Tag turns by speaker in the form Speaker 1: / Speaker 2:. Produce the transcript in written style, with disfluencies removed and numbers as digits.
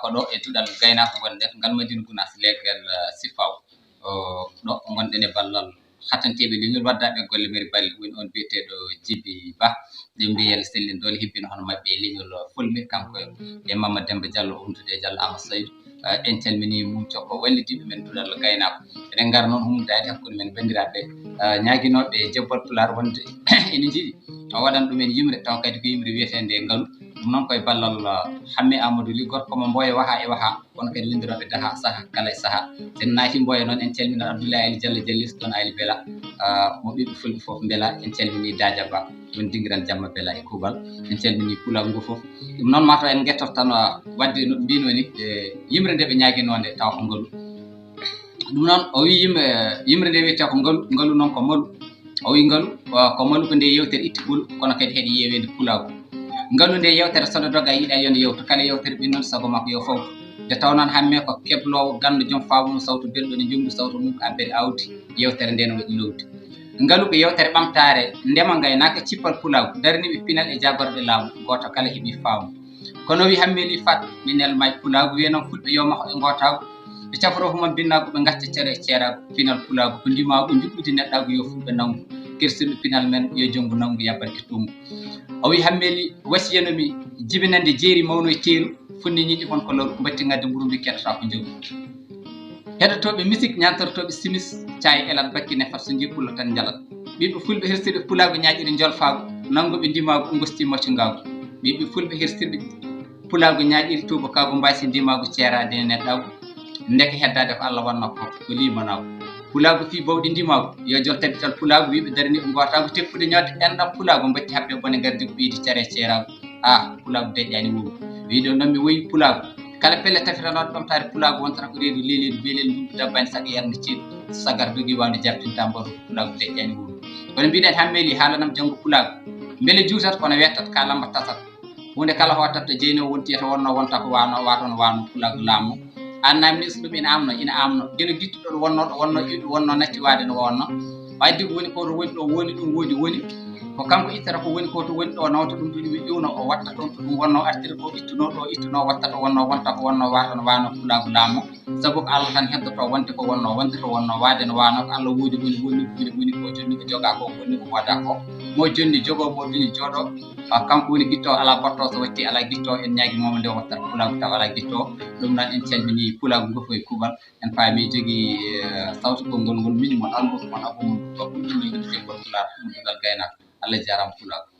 Speaker 1: ko ɗo e duɗal gaynako gonɗen ngal Madina Gounass leggal Sifaw ɗo gonɗen e ballal hatanteɓe leñol waddaɓe golle mairie balle woni on biyeteɗo Djiby Ba ɗe mbiyel sellin dole hibbino hono mabɓe e leñol fulɓe kanko e Mamadou Demba Diallo Humtude Diallo Amadou Saydou en calmini mum cokko wallidiɓe men duɗal gaynako eɗen gara noon humdade hakkude men bandiraɓe ñaguinoɓe jebbal pular wonde ene jiiɗi waɗan ɗumen yimre taw kadi ko yimre wiyetende ngaalu ɗum noon koye ballal Hammet Amadou Ly gorko mo Mboya waha e waha kono kadi lindiroɓe daha saaha kala e saaha sen naati Mboya noon en calmina Abdoulaye Ali Diallo Diallis toon Ali Bela mo ɓiɓɓe fulɓe foof beela en calmini Dadia Ba ɗum dingiran jamma Bela e kuuɓal en calmini pulaw ngu foof ɗum noon mataw en guettoto tan wadde no mbino ni yimre nde ɓe ñaguinode taw ko ngaalu ɗum noon o wi yimre nde wiyete ko ngaalu noon ko malu o wi ngaalu ko malu ko nde yewtere itti ɓuulu kono kadi heeɗi yewede pulaw ngaalu nde yewtere soɗo doga yiiɗa yonde yewtu kala yewtere ɓi noon sago makko yo fawtu nde taw noon hamme ko keblowo gandu joom faamu sawtu belɗo ne jomdi sawtu mum ko abbere awdi yewtere nde no waɗi lowdi ngaalu ko yewtere ɓamtare ndema gaynaka cippal pulaw daraniɓe pinal e jagorɓe laamu goto kala heeɓi faamu kono wi hammeli fat minel may pulaw wiye noon fulɓe yo maho e gotago ɓe cafro humam binnago ɓe gacca ceere ceerago pinal pulago ko ndimago juɓɓudi neɗɗago yo fulɓe nangu kersirɓe pinal men yo jonggo nangu yabbarke tumbu o wi hammeli wasiyanomi jibinande jeeri mawno e ceeru funni ñiƴi won ko lawru batti ngadde mburu mbi keɗata ko jogi heɗotoɓe musique ñantorotoɓe simis caay elat bakkine fat so jii pullo tan jalat ɓiɓɓe fulɓe hersirɓe pulago ñaƴiri jolfago nanguɓe ndimago ungosti moccogago ɓiɓɓe fulɓe hersirɓe pulago ñaƴiri tubakago mbasi ndimago ceerade e neɗɗago ndeke heddade ko Allah wanno ko limanago pulago fi bawɗi ndimago yo jol tabital pulago wiɓe daraniɓe gotago teppude ñodde enɗam pulago batti habde bone gardi ko ɓiidi care ceerago pulago deƴƴani wuro wiɗo noon mi woyi pulago kala pelle tafiranoɗo ɓamtare pulago wontata ko reedu lelelu beelel ndundu dabbani saga yarde ceeɗu sagar dogi wawde jabtinta mbaɗo pulago deƴƴani wuro kono mbiɗen hammeli haalanam janggo pulago beele juutat kono wettat ka lamba tasat hunde kala hotatta jeyno wonti to wonno wonta ko wano waton wano pulago laamu annamini so ɗum ina amno geno gittuɗo ɗo wonno natti wade no wonno wadde ko woni ko to woni ɗo woni ɗum woni ko kanko ittata ko woni ko to woni ɗo nawta ɗum ɗum ƴiwno o watta toon to ɗum wonno artiri ko ittuno watta to wonno wonta ko wonno wata no wano pulago laamu sabu ko Allah tan heddoto wonde ko wonno wonde to wonno wade no wano ko Allah woodi woni ko jonni ko joga ko woni ko wada ko mo jonni jogo mo jonni joɗo kanko woni gitto ala botto so watti ala gitto en ñaagi momo nde watta pulago taw ala gitto ɗum noon en calmini pulago ngo foye kuuɓal en paami jogui sawtu gongol ngol min mon almudo mon abumum to ɗum ɗum ko pular ɗum dal gaynako Allah jarama pulago